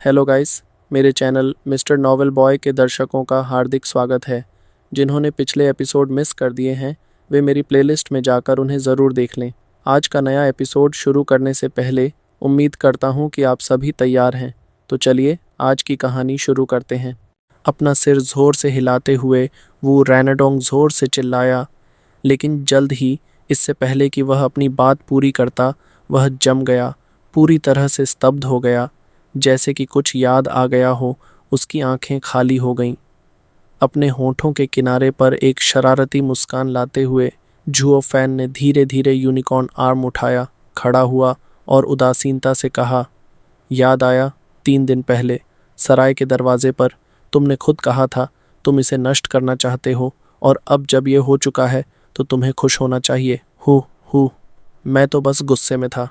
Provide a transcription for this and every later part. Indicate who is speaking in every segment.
Speaker 1: Hello guys, मेरे channel mister novel boy के दर्शकों का हार्दिक स्वागत है। जिन्होंने पिछले एपिसोड मिस कर दिए हैं वे मेरी प्लेलिस्ट में जाकर उन्हें ज़रूर देख लें। आज का नया एपिसोड शुरू करने से पहले उम्मीद करता हूँ कि आप सभी तैयार हैं। तो चलिए आज की कहानी शुरू करते हैं। अपना सिर ज़ोर से हिलाते हुए वो रैनाडोंग ज़ोर से चिल्लाया, लेकिन जल्द ही इससे पहले कि वह अपनी बात पूरी करता वह जम गया, पूरी तरह से स्तब्ध हो गया। जैसे कि कुछ याद आ गया हो, उसकी आंखें खाली हो गईं। अपने होठों के किनारे पर एक शरारती मुस्कान लाते हुए जुओ फैन ने धीरे धीरे यूनिकॉर्न आर्म उठाया, खड़ा हुआ और उदासीनता से कहा, याद आया 3 दिन पहले सराय के दरवाजे पर तुमने खुद कहा था तुम इसे नष्ट करना चाहते हो, और अब जब ये हो चुका है तो तुम्हें खुश होना चाहिए। हु मैं तो बस गुस्से में था।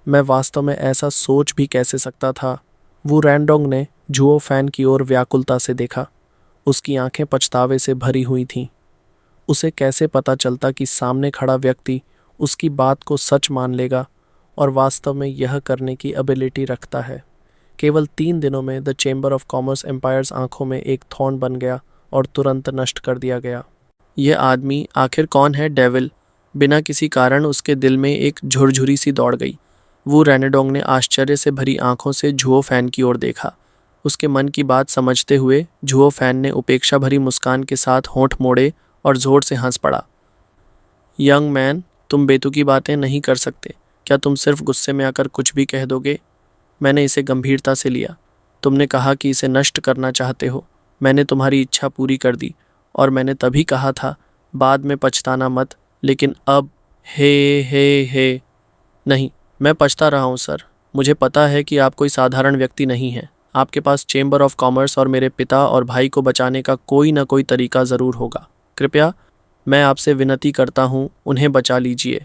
Speaker 1: मैं वास्तव में ऐसा सोच भी कैसे सकता था। वो रैंडोंग ने जुओ फैन की ओर व्याकुलता से देखा। उसकी आंखें पछतावे से भरी हुई थीं। उसे कैसे पता चलता कि सामने खड़ा व्यक्ति उसकी बात को सच मान लेगा और वास्तव में यह करने की एबिलिटी रखता है। केवल 3 दिनों में the chamber of commerce empires आंखों में एक थॉर्न बन गया और तुरंत नष्ट कर दिया गया। यह आदमी आखिर कौन है? डेविल। बिना किसी कारण उसके दिल में एक झुरझुरी सी दौड़ गई। वो रैनाडोंग ने आश्चर्य से भरी आंखों से जुओ फैन की ओर देखा। उसके मन की बात समझते हुए जुओ फैन ने उपेक्षा भरी मुस्कान के साथ होंठ मोड़े और जोर से हंस पड़ा। यंग मैन, तुम बेतुकी बातें नहीं कर सकते। क्या तुम सिर्फ गुस्से में आकर कुछ भी कह दोगे? मैंने इसे गंभीरता से लिया। तुमने कहा कि इसे नष्ट करना चाहते हो। मैंने तुम्हारी इच्छा पूरी कर दी, और मैंने तभी कहा था बाद में पछताना मत। लेकिन अब हे नहीं, मैं पछता रहा हूँ सर। मुझे पता है कि आप कोई साधारण व्यक्ति नहीं हैं। आपके पास चेंबर ऑफ कॉमर्स और मेरे पिता और भाई को बचाने का कोई ना कोई तरीका ज़रूर होगा। कृपया, मैं आपसे विनती करता हूँ, उन्हें बचा लीजिए।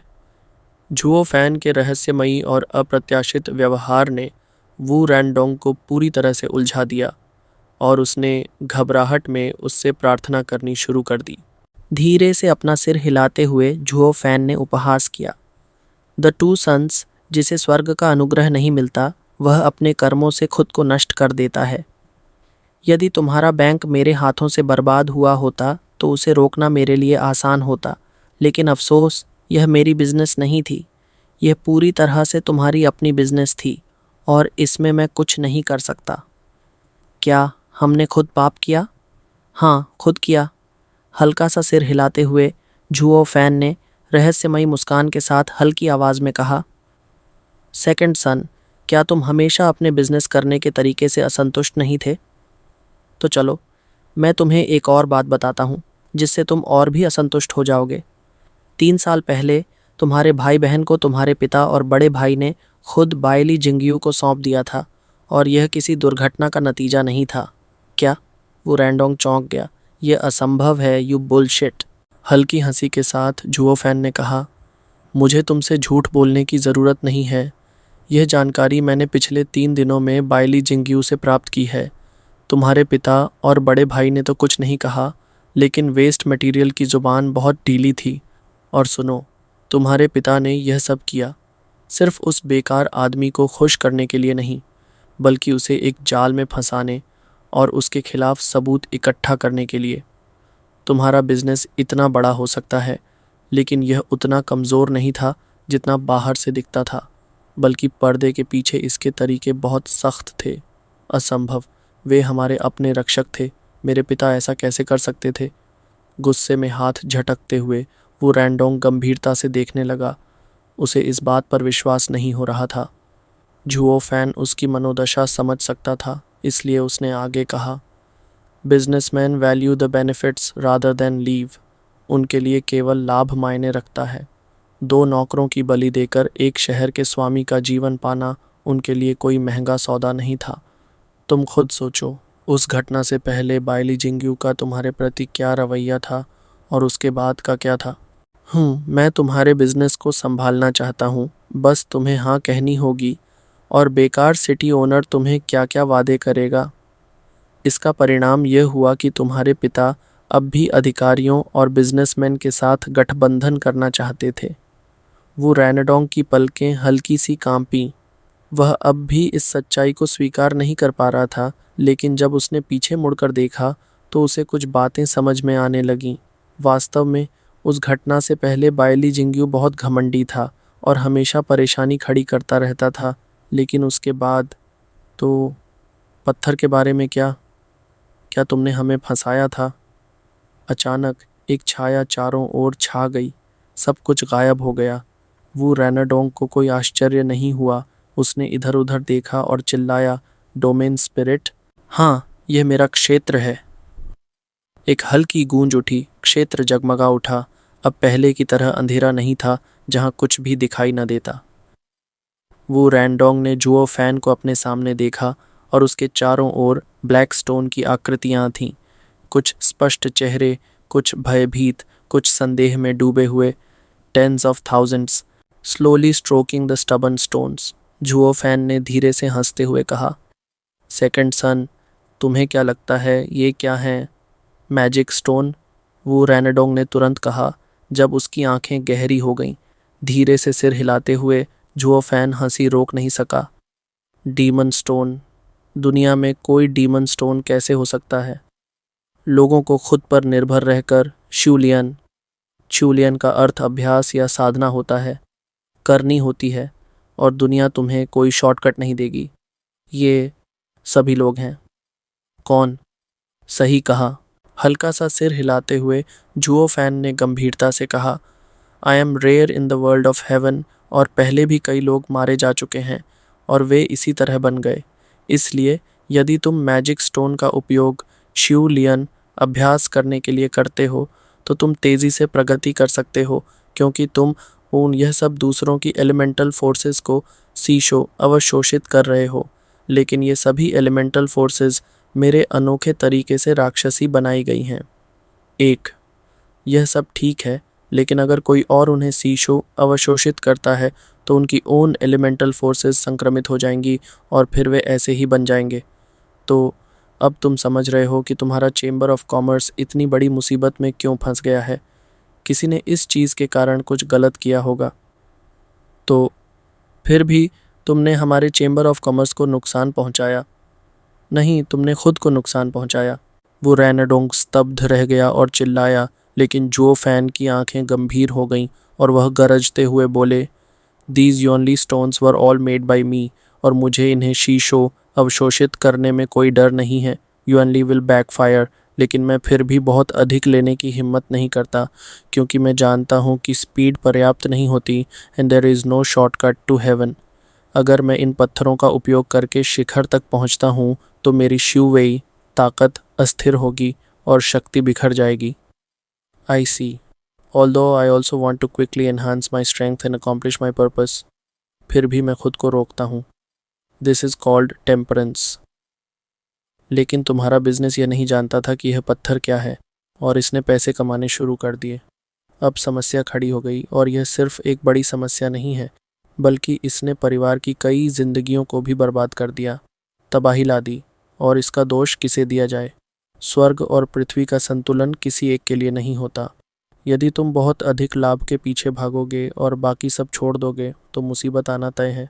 Speaker 1: जुओ फैन के रहस्यमयी और अप्रत्याशित व्यवहार ने वू रैंडोंग को पूरी तरह से उलझा दिया और उसने घबराहट में उससे प्रार्थना करनी शुरू कर दी। धीरे से अपना सिर हिलाते हुए जुओ फैन ने उपहास किया। द टू सन्स, जिसे स्वर्ग का अनुग्रह नहीं मिलता, वह अपने कर्मों से खुद को नष्ट कर देता है। यदि तुम्हारा बैंक मेरे हाथों से बर्बाद हुआ होता तो उसे रोकना मेरे लिए आसान होता, लेकिन अफसोस यह मेरी बिजनेस नहीं थी। यह पूरी तरह से तुम्हारी अपनी बिजनेस थी और इसमें मैं कुछ नहीं कर सकता। क्या हमने खुद पाप किया? हाँ, खुद किया। हल्का सा सिर हिलाते हुए जुओ फैन ने रहस्यमयी मुस्कान के साथ हल्की आवाज़ में कहा, सेकंड सन, क्या तुम हमेशा अपने बिजनेस करने के तरीके से असंतुष्ट नहीं थे? तो चलो, मैं तुम्हें एक और बात बताता हूँ जिससे तुम और भी असंतुष्ट हो जाओगे। 3 साल पहले तुम्हारे भाई बहन को तुम्हारे पिता और बड़े भाई ने खुद बायली जिंगियू को सौंप दिया था, और यह किसी दुर्घटना का नतीजा नहीं था। क्या? वो रैंडोंग चौंक गया। यह असंभव है, यू बुलशिट। हल्की हंसी के साथ जुओ फैन ने कहा, मुझे तुमसे झूठ बोलने की ज़रूरत नहीं है। यह जानकारी मैंने पिछले 3 दिनों में बायली जिंगियू से प्राप्त की है। तुम्हारे पिता और बड़े भाई ने तो कुछ नहीं कहा, लेकिन वेस्ट मटेरियल की ज़ुबान बहुत ढीली थी। और सुनो, तुम्हारे पिता ने यह सब किया सिर्फ उस बेकार आदमी को खुश करने के लिए नहीं, बल्कि उसे एक जाल में फंसाने और उसके खिलाफ सबूत इकट्ठा करने के लिए। तुम्हारा बिजनेस इतना बड़ा हो सकता है, लेकिन यह उतना कमज़ोर नहीं था जितना बाहर से दिखता था, बल्कि पर्दे के पीछे इसके तरीके बहुत सख्त थे। असंभव, वे हमारे अपने रक्षक थे। मेरे पिता ऐसा कैसे कर सकते थे? गुस्से में हाथ झटकते हुए वो रैंडोंग गंभीरता से देखने लगा। उसे इस बात पर विश्वास नहीं हो रहा था। जुओ फैन उसकी मनोदशा समझ सकता था, इसलिए उसने आगे कहा, businessman value the benefits rather than leave. उनके लिए केवल लाभ मायने रखता है। 2 नौकरों की बलि देकर एक शहर के स्वामी का जीवन पाना उनके लिए कोई महंगा सौदा नहीं था। तुम खुद सोचो, उस घटना से पहले बायली जिंगियू का तुम्हारे प्रति क्या रवैया था, और उसके बाद का क्या था? मैं तुम्हारे बिजनेस को संभालना चाहता हूँ, बस तुम्हें हाँ कहनी होगी। और बेकार सिटी ओनर तुम्हें क्या क्या वादे करेगा। इसका परिणाम यह हुआ कि तुम्हारे पिता अब भी अधिकारियों और बिजनेसमैन के साथ गठबंधन करना चाहते थे। वो रैनाडोंग की पलकें हल्की सी कांपीं। वह अब भी इस सच्चाई को स्वीकार नहीं कर पा रहा था, लेकिन जब उसने पीछे मुड़कर देखा तो उसे कुछ बातें समझ में आने लगीं। वास्तव में उस घटना से पहले बायली जिंग्यू बहुत घमंडी था और हमेशा परेशानी खड़ी करता रहता था, लेकिन उसके बाद तो पत्थर के बारे में क्या? क्या तुमने हमें फंसाया था? अचानक एक छाया चारों ओर छा गई। सब कुछ गायब हो गया। वो रैनाडोंग को कोई आश्चर्य नहीं हुआ। उसने इधर उधर देखा और चिल्लाया, डोमेन स्पिरिट? हाँ, यह मेरा क्षेत्र है। एक हल्की गूंज उठी। क्षेत्र जगमगा उठा। अब पहले की तरह अंधेरा नहीं था जहां कुछ भी दिखाई न देता। वो रैंडोंग ने जुओ फैन को अपने सामने देखा और उसके चारों ओर ब्लैक स्टोन की आकृतियां थीं। कुछ स्पष्ट चेहरे, कुछ भयभीत, कुछ संदेह में डूबे हुए। Tens of thousands slowly stroking the stubborn stones. Zhuo Fan ने धीरे से हंसते हुए कहा, सेकंड सन, तुम्हें क्या लगता है ये क्या है? Magic stone? वो रैनाडोंग ने तुरंत कहा, जब उसकी आंखें गहरी हो गईं। धीरे से सिर हिलाते हुए जुओ फैन हंसी रोक नहीं सका। Demon stone? दुनिया में कोई डीमन स्टोन कैसे हो सकता है? लोगों को खुद पर निर्भर रहकर शूलियन। शूलियन का अर्थ अभ्यास या साधना होता है, करनी होती है, और दुनिया तुम्हें कोई शॉर्टकट नहीं देगी। ये सभी लोग हैं। कौन? सही कहा। हल्का सा सिर हिलाते हुए जुओ फैन ने गंभीरता से कहा, I am rare in the world of heaven, और पहले भी कई लोग मारे जा चुके हैं और वे इसी तरह बन गए। इसलिए यदि तुम मैजिक स्टोन का उपयोग शिवलियन अभ्यास करने के लिए करते हो तो तुम तेज़ी से प्रगति कर सकते हो, क्योंकि तुम उन यह सब दूसरों की एलिमेंटल फोर्सेस को सीशो अवशोषित कर रहे हो। लेकिन ये सभी एलिमेंटल फोर्सेस मेरे अनोखे तरीके से राक्षसी बनाई गई हैं। एक, यह सब ठीक है, लेकिन अगर कोई और उन्हें सीशो अवशोषित करता है तो उनकी ओन एलिमेंटल फोर्सेस संक्रमित हो जाएंगी और फिर वे ऐसे ही बन जाएंगे। तो अब तुम समझ रहे हो कि तुम्हारा चेंबर ऑफ कॉमर्स इतनी बड़ी मुसीबत में क्यों फंस गया है। किसी ने इस चीज़ के कारण कुछ गलत किया होगा। तो फिर भी तुमने हमारे चेंबर ऑफ कॉमर्स को नुकसान पहुंचाया। नहीं, तुमने खुद को नुकसान पहुंचाया। वो रैनाडोंग स्तब्ध रह गया और चिल्लाया, लेकिन जो फैन की आंखें गंभीर हो गईं और वह गरजते हुए बोले, these only stones were all made by me, और मुझे इन्हें शीशो अवशोषित करने में कोई डर नहीं है। यू ओनली विल बैकफायर, लेकिन मैं फिर भी बहुत अधिक लेने की हिम्मत नहीं करता, क्योंकि मैं जानता हूँ कि स्पीड पर्याप्त नहीं होती and there is no shortcut to heaven. अगर मैं इन पत्थरों का उपयोग करके शिखर तक पहुँचता हूँ तो मेरी शिववेई ताकत अस्थिर होगी और शक्ति बिखर जाएगी। I see, although I also want to quickly enhance my strength and accomplish my purpose. फिर भी मैं खुद को रोकता हूँ। This is called temperance. लेकिन तुम्हारा बिजनेस यह नहीं जानता था कि यह पत्थर क्या है, और इसने पैसे कमाने शुरू कर दिए। अब समस्या खड़ी हो गई, और यह सिर्फ एक बड़ी समस्या नहीं है, बल्कि इसने परिवार की कई जिंदगियों को भी बर्बाद कर दिया, तबाही ला दी। और इसका दोष किसे दिया जाए? स्वर्ग और पृथ्वी का संतुलन किसी एक के लिए नहीं होता। यदि तुम बहुत अधिक लाभ के पीछे भागोगे और बाकी सब छोड़ दोगे तो मुसीबत आना तय है।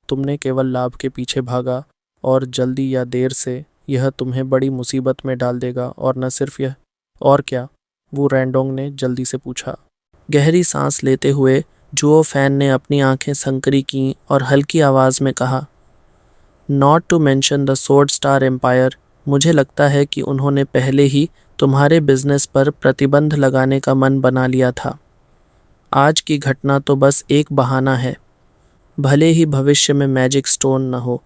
Speaker 1: तुमने केवल लाभ के पीछे भागा, और जल्दी या देर से यह तुम्हें बड़ी मुसीबत में डाल देगा। और न सिर्फ यह, और क्या? वो रैंडोंग ने जल्दी से पूछा। गहरी सांस लेते हुए जुओ फैन ने अपनी आंखें संकरी कीं और हल्की आवाज़ में कहा, not to mention the sword star empire, मुझे लगता है कि उन्होंने पहले ही तुम्हारे बिजनेस पर प्रतिबंध लगाने का मन बना लिया था। आज की घटना तो बस एक बहाना है। भले ही भविष्य में मैजिक स्टोन न हो,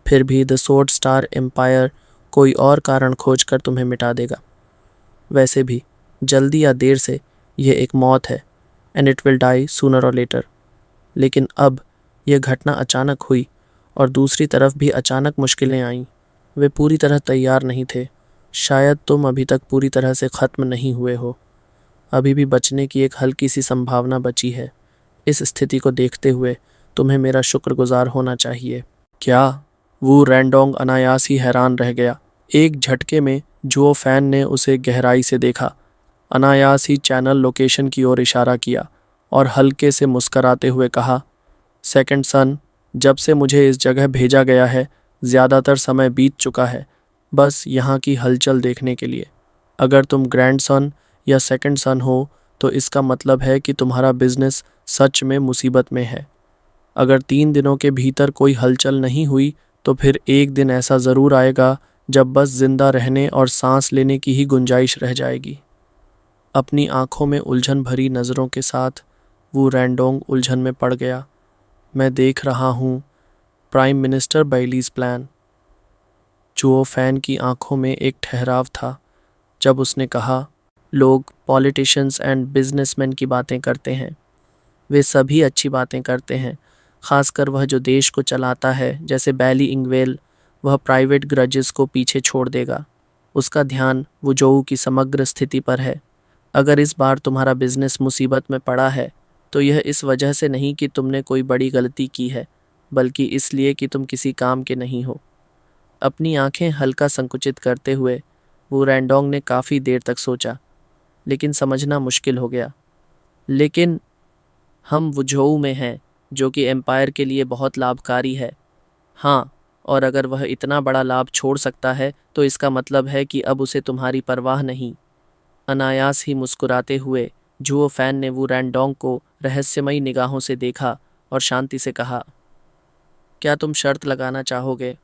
Speaker 1: फिर भी द सोर्ड स्टार एम्पायर कोई और कारण खोजकर तुम्हें मिटा देगा। वैसे भी जल्दी या देर से यह एक मौत है, and it will die sooner or later. लेकिन अब यह घटना अचानक हुई, और दूसरी तरफ भी अचानक मुश्किलें आईं। वे पूरी तरह तैयार नहीं थे। शायद तुम अभी तक पूरी तरह से ख़त्म नहीं हुए हो। अभी भी बचने की एक हल्की सी संभावना बची है। इस स्थिति को देखते हुए तुम्हें मेरा शुक्रगुजार होना चाहिए। क्या? वो रैंडोंग अनायास ही हैरान रह गया। एक झटके में जुओ फैन ने उसे गहराई से देखा, अनायास ही चैनल लोकेशन की ओर इशारा किया और हल्के से मुस्कराते हुए कहा, सेकंड सन, जब से मुझे इस जगह भेजा गया है ज़्यादातर समय बीत चुका है बस यहाँ की हलचल देखने के लिए। अगर तुम ग्रैंडसन या सेकंड सन हो तो इसका मतलब है कि तुम्हारा बिजनेस सच में मुसीबत में है। अगर 3 दिनों के भीतर कोई हलचल नहीं हुई तो फिर एक दिन ऐसा ज़रूर आएगा जब बस जिंदा रहने और सांस लेने की ही गुंजाइश रह जाएगी। अपनी आंखों में उलझन भरी नज़रों के साथ वो रैंडोंग उलझन में पड़ गया। मैं देख रहा हूँ prime minister Bailey's plan. Zhuo Fan की आंखों में एक ठहराव था जब उसने कहा, लोग पॉलिटिशियंस एंड बिजनेसमैन की बातें करते हैं। वे सभी अच्छी बातें करते हैं, खासकर वह जो देश को चलाता है जैसे बैली इंगवेल। वह प्राइवेट ग्रजेस को पीछे छोड़ देगा। उसका ध्यान वुजोऊ की समग्र स्थिति पर है। अगर इस बार तुम्हारा बिजनेस मुसीबत में पड़ा है तो यह इस वजह से नहीं कि तुमने कोई बड़ी गलती की है, बल्कि इसलिए कि तुम किसी काम के नहीं हो। अपनी आंखें हल्का संकुचित करते हुए वो रैंडोंग ने काफ़ी देर तक सोचा, लेकिन समझना मुश्किल हो गया। लेकिन हम वुझोऊ में हैं जो कि एम्पायर के लिए बहुत लाभकारी है। हाँ, और अगर वह इतना बड़ा लाभ छोड़ सकता है तो इसका मतलब है कि अब उसे तुम्हारी परवाह नहीं। अनायास ही मुस्कुराते हुए जुओ फैन ने वो रैंडोंग को रहस्यमयी निगाहों से देखा और शांति से कहा, क्या तुम शर्त लगाना चाहोगे?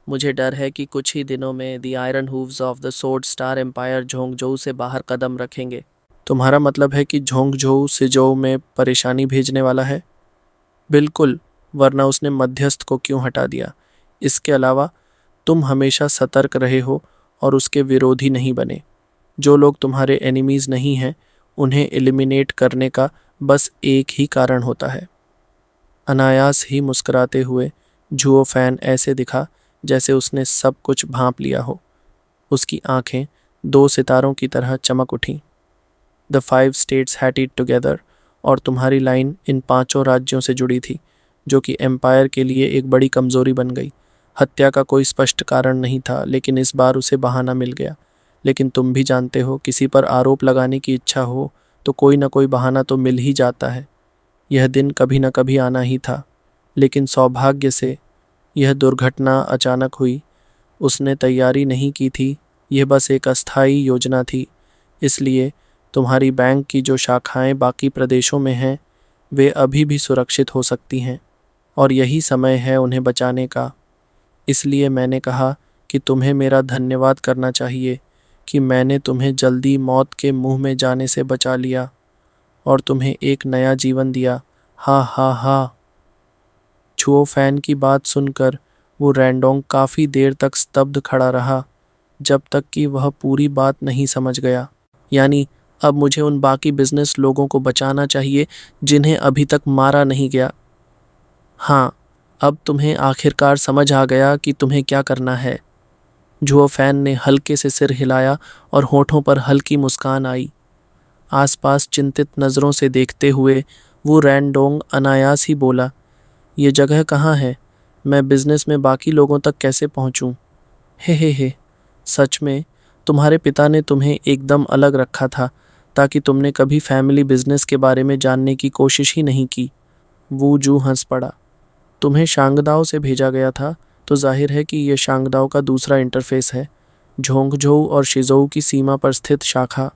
Speaker 1: मुझे डर है कि कुछ ही दिनों में the Iron Hooves of the sword star Empire Zhongzhou से बाहर कदम रखेंगे। तुम्हारा मतलब है कि झोंगझोऊ सिजोऊ में परेशानी भेजने वाला है? बिल्कुल, वरना उसने मध्यस्थ को क्यों हटा दिया? इसके अलावा तुम हमेशा सतर्क रहे हो और उसके विरोधी नहीं बने। जो लोग तुम्हारे एनिमीज नहीं हैं उन्हें एलिमिनेट करने का बस एक ही कारण होता है। अनायास ही मुस्कुराते हुए जुओ फैन ऐसे दिखा जैसे उसने सब कुछ भांप लिया हो। उसकी आंखें 2 सितारों की तरह चमक उठीं। The 5 states had it together. और तुम्हारी लाइन इन 5 राज्यों से जुड़ी थी, जो कि एम्पायर के लिए एक बड़ी कमजोरी बन गई। हत्या का कोई स्पष्ट कारण नहीं था, लेकिन इस बार उसे बहाना मिल गया। लेकिन तुम भी जानते हो, किसी पर आरोप लगाने की इच्छा हो तो कोई ना कोई बहाना तो मिल ही जाता है। यह दिन कभी न कभी आना ही था, लेकिन सौभाग्य से यह दुर्घटना अचानक हुई। उसने तैयारी नहीं की थी, यह बस एक अस्थायी योजना थी। इसलिए तुम्हारी बैंक की जो शाखाएं बाकी प्रदेशों में हैं वे अभी भी सुरक्षित हो सकती हैं, और यही समय है उन्हें बचाने का। इसलिए मैंने कहा कि तुम्हें मेरा धन्यवाद करना चाहिए कि मैंने तुम्हें जल्दी मौत के मुंह में जाने से बचा लिया और तुम्हें एक नया जीवन दिया। हा हा हा। छुओ फैन की बात सुनकर वो रैंडोंग काफ़ी देर तक स्तब्ध खड़ा रहा, जब तक कि वह पूरी बात नहीं समझ गया। यानी अब मुझे उन बाकी बिजनेस लोगों को बचाना चाहिए जिन्हें अभी तक मारा नहीं गया। हाँ, अब तुम्हें आखिरकार समझ आ गया कि तुम्हें क्या करना है। जुओ फैन ने हल्के से सिर हिलाया और होठों पर हल्की मुस्कान आई। आसपास चिंतित नज़रों से देखते हुए वो रैंडोंग अनायास ही बोला, ये जगह कहाँ है? मैं बिजनेस में बाकी लोगों तक कैसे पहुँचूँ? हे। सच में तुम्हारे पिता ने तुम्हें एकदम अलग रखा था ताकि तुमने कभी फैमिली बिजनेस के बारे में जानने की कोशिश ही नहीं की। वो जू हंस पड़ा। तुम्हें शांगदाओ से भेजा गया था, तो जाहिर है कि यह शांगदाओ का दूसरा इंटरफेस है, झोंगझोऊ और शिजोऊ की सीमा पर स्थित शाखा।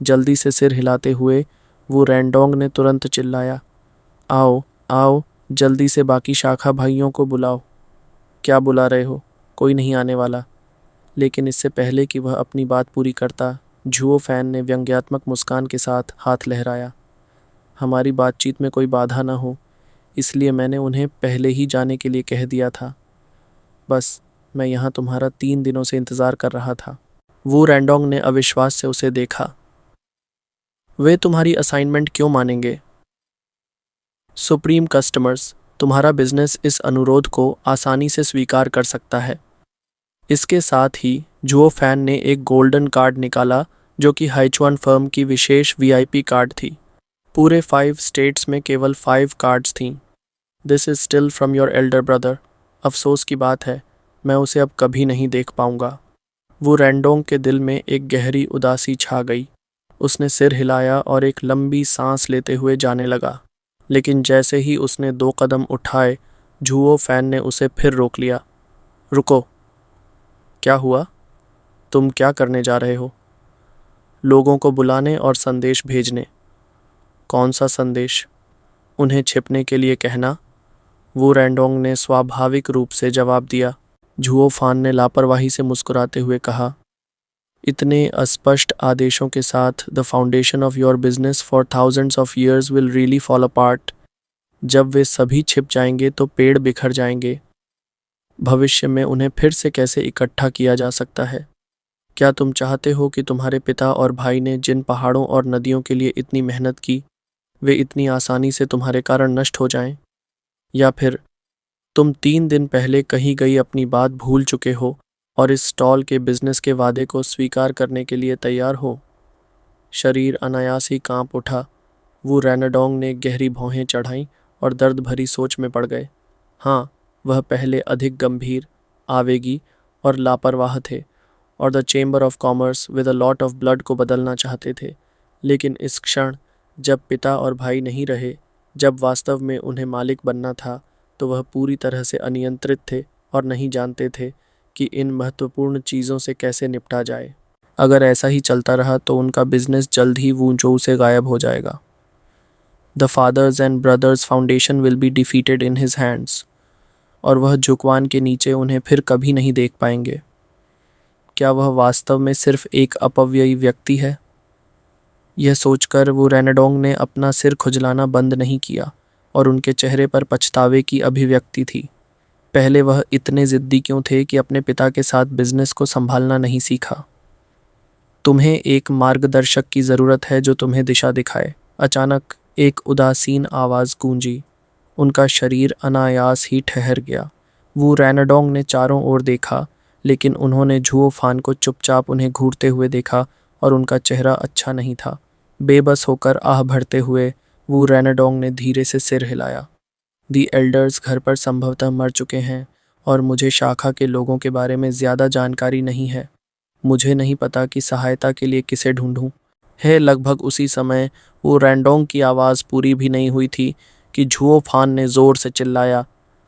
Speaker 1: जल्दी से सिर हिलाते हुए वो रैंडोंग ने तुरंत चिल्लाया, आओ आओ, जल्दी से बाकी शाखा भाइयों को बुलाओ। क्या बुला रहे हो? कोई नहीं आने वाला। लेकिन इससे पहले कि वह अपनी बात पूरी करता, जुओ फैन ने व्यंग्यात्मक मुस्कान के साथ हाथ लहराया। हमारी बातचीत में कोई बाधा न हो, इसलिए मैंने उन्हें पहले ही जाने के लिए कह दिया था। बस मैं यहाँ तुम्हारा 3 दिनों से इंतज़ार कर रहा था। वो रैंडोंग ने अविश्वास से उसे देखा। वे तुम्हारी असाइनमेंट क्यों मानेंगे? सुप्रीम कस्टमर्स, तुम्हारा बिजनेस इस अनुरोध को आसानी से स्वीकार कर सकता है। इसके साथ ही जुओ फैन ने एक गोल्डन कार्ड निकाला जो कि हाइचुआन फर्म की विशेष वीआईपी कार्ड थी। पूरे 5 स्टेट्स में केवल 5 कार्ड्स थीं। This is still from your Elder brother. अफसोस की बात है, मैं उसे अब कभी नहीं देख पाऊंगा। वो रैंडोंग के दिल में एक गहरी उदासी छा गई। उसने सिर हिलाया और एक लंबी सांस लेते हुए जाने लगा। लेकिन जैसे ही उसने 2 कदम उठाए, झुओ फैन ने उसे फिर रोक लिया। रुको, क्या हुआ? तुम क्या करने जा रहे हो? लोगों को बुलाने और संदेश भेजने। कौन सा संदेश? उन्हें छिपने के लिए कहना, वो रैंडोंग ने स्वाभाविक रूप से जवाब दिया। झुओ फान ने लापरवाही से मुस्कुराते हुए कहा, इतने अस्पष्ट आदेशों के साथ the foundation of your business for thousands of years will really fall apart. जब वे सभी छिप जाएंगे तो पेड़ बिखर जाएंगे। भविष्य में उन्हें फिर से कैसे इकट्ठा किया जा सकता है? क्या तुम चाहते हो कि तुम्हारे पिता और भाई ने जिन पहाड़ों और नदियों के लिए इतनी मेहनत की, वे इतनी आसानी से तुम्हारे कारण नष्ट हो जाएं? या फिर तुम 3 दिन पहले कही गई अपनी बात भूल चुके हो और इस स्टॉल के बिजनेस के वादे को स्वीकार करने के लिए तैयार हो? शरीर अनायास ही कांप उठा। वो रैनाडोंग ने गहरी भौहें चढ़ाईं और दर्द भरी सोच में पड़ गए। हाँ, वह पहले अधिक गंभीर, आवेगी और लापरवाह थे और the chamber of commerce with a lot of blood को बदलना चाहते थे। लेकिन इस क्षण, जब पिता और भाई नहीं रहे, जब वास्तव में उन्हें मालिक बनना था, तो वह पूरी तरह से अनियंत्रित थे और नहीं जानते थे कि इन महत्वपूर्ण चीज़ों से कैसे निपटा जाए। अगर ऐसा ही चलता रहा तो उनका बिजनेस जल्द ही वूंचोऊ से गायब हो जाएगा। The fathers and brothers foundation will be defeated in his hands, और वह जुकवान के नीचे उन्हें फिर कभी नहीं देख पाएंगे। क्या वह वास्तव में सिर्फ एक अपव्ययी व्यक्ति है? यह सोचकर वो रैनाडोंग ने अपना सिर खुजलाना बंद नहीं किया और उनके चेहरे पर पछतावे की अभिव्यक्ति थी। पहले वह इतने जिद्दी क्यों थे कि अपने पिता के साथ बिजनेस को संभालना नहीं सीखा? तुम्हें एक मार्गदर्शक की ज़रूरत है जो तुम्हें दिशा दिखाए। अचानक एक उदासीन आवाज़ गूंजी। उनका शरीर अनायास ही ठहर गया। वो रैनाडोंग ने चारों ओर देखा, लेकिन उन्होंने झुओ फान को चुपचाप उन्हें घूरते हुए देखा और उनका चेहरा अच्छा नहीं था। बेबस होकर आह भरते हुए वो रैनाडोंग ने धीरे से सिर हिलाया। दी एल्डर्स घर पर संभवतः मर चुके हैं और मुझे शाखा के लोगों के बारे में ज़्यादा जानकारी नहीं है। मुझे नहीं पता कि सहायता के लिए किसे ढूंढूं। है लगभग उसी समय वो रैंडोंग की आवाज़ पूरी भी नहीं हुई थी कि झुओ फान ने ज़ोर से चिल्लाया।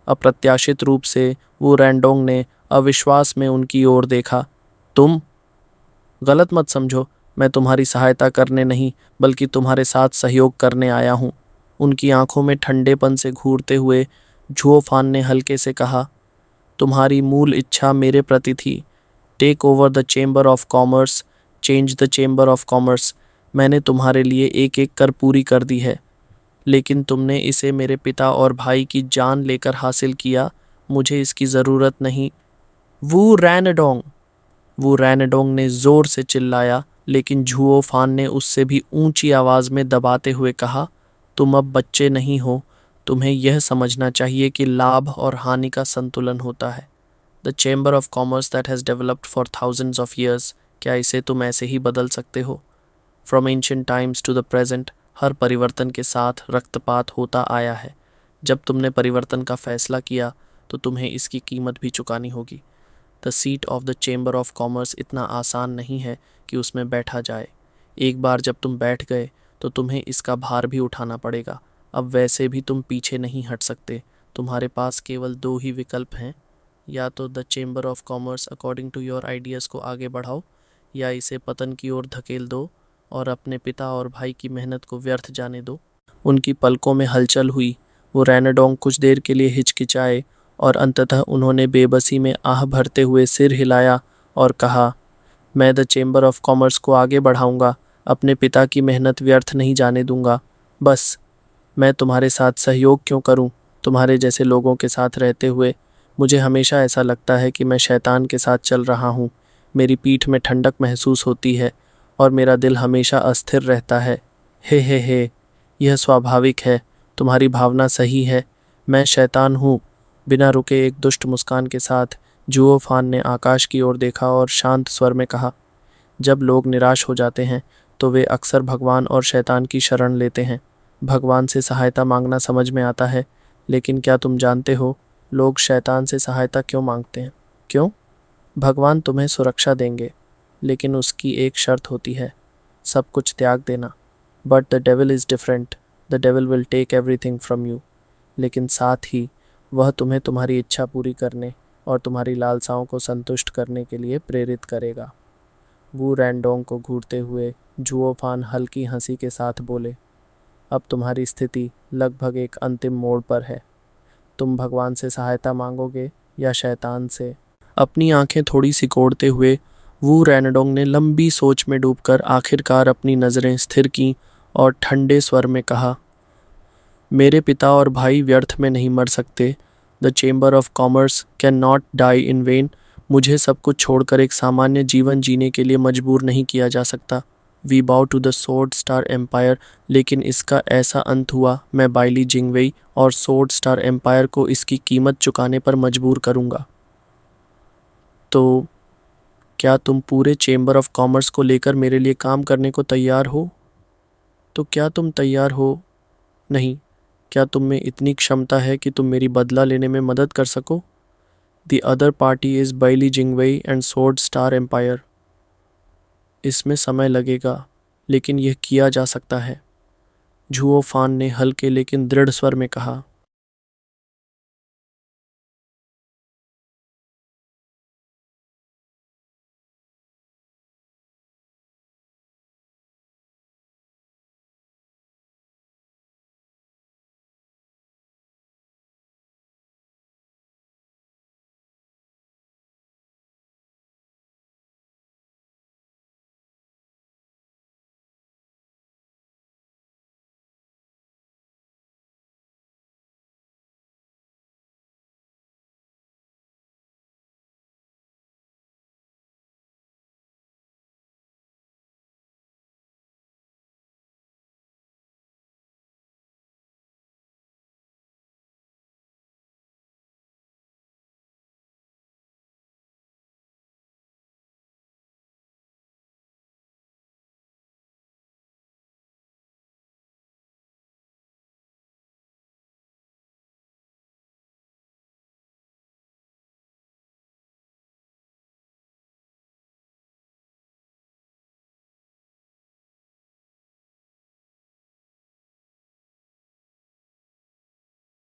Speaker 1: अप्रत्याशित रूप से वो रैंडोंग ने अविश्वास में उनकी ओर देखा। तुम? गलत मत समझो, मैं तुम्हारी सहायता करने नहीं बल्कि तुम्हारे साथ सहयोग करने आया हूँ। उनकी आंखों में ठंडेपन से घूरते हुए झुओ फान ने हल्के से कहा, तुम्हारी मूल इच्छा मेरे प्रति थी। Take over the chamber of commerce, change the chamber of commerce. मैंने तुम्हारे लिए एक एक कर पूरी कर दी है, लेकिन तुमने इसे मेरे पिता और भाई की जान लेकर हासिल किया। मुझे इसकी ज़रूरत नहीं। वू रैनाडोंग! वो रैनाडोंग ने ज़ोर से चिल्लाया, लेकिन झुओ फान ने उससे भी ऊंची आवाज़ में दबाते हुए कहा, तुम अब बच्चे नहीं हो। तुम्हें यह समझना चाहिए कि लाभ और हानि का संतुलन होता है। The chamber of commerce that has developed for thousands of years, क्या इसे तुम ऐसे ही बदल सकते हो? From ancient times to the present, हर परिवर्तन के साथ रक्तपात होता आया है। जब तुमने परिवर्तन का फैसला किया तो तुम्हें इसकी कीमत भी चुकानी होगी। The seat of the chamber of commerce इतना आसान नहीं है कि उसमें बैठा जाए। एक बार जब तुम बैठ गए तो तुम्हें इसका भार भी उठाना पड़ेगा। अब वैसे भी तुम पीछे नहीं हट सकते। तुम्हारे पास केवल 2 ही विकल्प हैं, या तो the chamber of commerce according to your ideas को आगे बढ़ाओ, या इसे पतन की ओर धकेल दो और अपने पिता और भाई की मेहनत को व्यर्थ जाने दो। उनकी पलकों में हलचल हुई। वो रैनाडोंग कुछ देर के लिए हिचकिचाए और अंततः उन्होंने बेबसी में आह भरते हुए सिर हिलाया और कहा, मैं द चेंबर ऑफ कॉमर्स को आगे बढ़ाऊंगा, अपने पिता की मेहनत व्यर्थ नहीं जाने दूंगा। बस मैं तुम्हारे साथ सहयोग क्यों करूं? तुम्हारे जैसे लोगों के साथ रहते हुए मुझे हमेशा ऐसा लगता है कि मैं शैतान के साथ चल रहा हूं। मेरी पीठ में ठंडक महसूस होती है और मेरा दिल हमेशा अस्थिर रहता है। हे, यह स्वाभाविक है। तुम्हारी भावना सही है। मैं शैतान हूँ। बिना रुके एक दुष्ट मुस्कान के साथ जुओ फान ने आकाश की ओर देखा और शांत स्वर में कहा, जब लोग निराश हो जाते हैं तो वे अक्सर भगवान और शैतान की शरण लेते हैं। भगवान से सहायता मांगना समझ में आता है, लेकिन क्या तुम जानते हो लोग शैतान से सहायता क्यों मांगते हैं? क्यों? भगवान तुम्हें सुरक्षा देंगे, लेकिन उसकी एक शर्त होती है, सब कुछ त्याग देना। But the devil is different. The devil will take everything from you. लेकिन साथ ही वह तुम्हें तुम्हारी इच्छा पूरी करने और तुम्हारी लालसाओं को संतुष्ट करने के लिए प्रेरित करेगा। वू रैंडोंग को घूरते हुए जुओ फान हल्की हंसी के साथ बोले, अब तुम्हारी स्थिति लगभग एक अंतिम मोड़ पर है। तुम भगवान से सहायता मांगोगे या शैतान से? अपनी आंखें थोड़ी सिकोड़ते हुए वू रैंडोंग ने लंबी सोच में डूबकर आखिरकार अपनी नज़रें स्थिर कीं और ठंडे स्वर में कहा, मेरे पिता और भाई व्यर्थ में नहीं मर सकते। The chamber of commerce can not die in vain. मुझे सब कुछ छोड़कर एक सामान्य जीवन जीने के लिए मजबूर नहीं किया जा सकता। We bow to the sword star empire, लेकिन इसका ऐसा अंत हुआ, मैं बाइली जिंगवेई और सोर्ड स्टार एम्पायर को इसकी कीमत चुकाने पर मजबूर करूंगा। तो क्या तुम पूरे चेंबर ऑफ कॉमर्स को लेकर मेरे लिए काम करने को तैयार हो? तो क्या तुम तैयार हो? नहीं, क्या तुम में इतनी क्षमता है कि तुम मेरी बदला लेने में मदद कर सको? The other party is Baili Jingwei and Sword star Empire. इसमें समय लगेगा, लेकिन यह किया जा सकता है, झुओ फान ने हल्के लेकिन दृढ़ स्वर में कहा।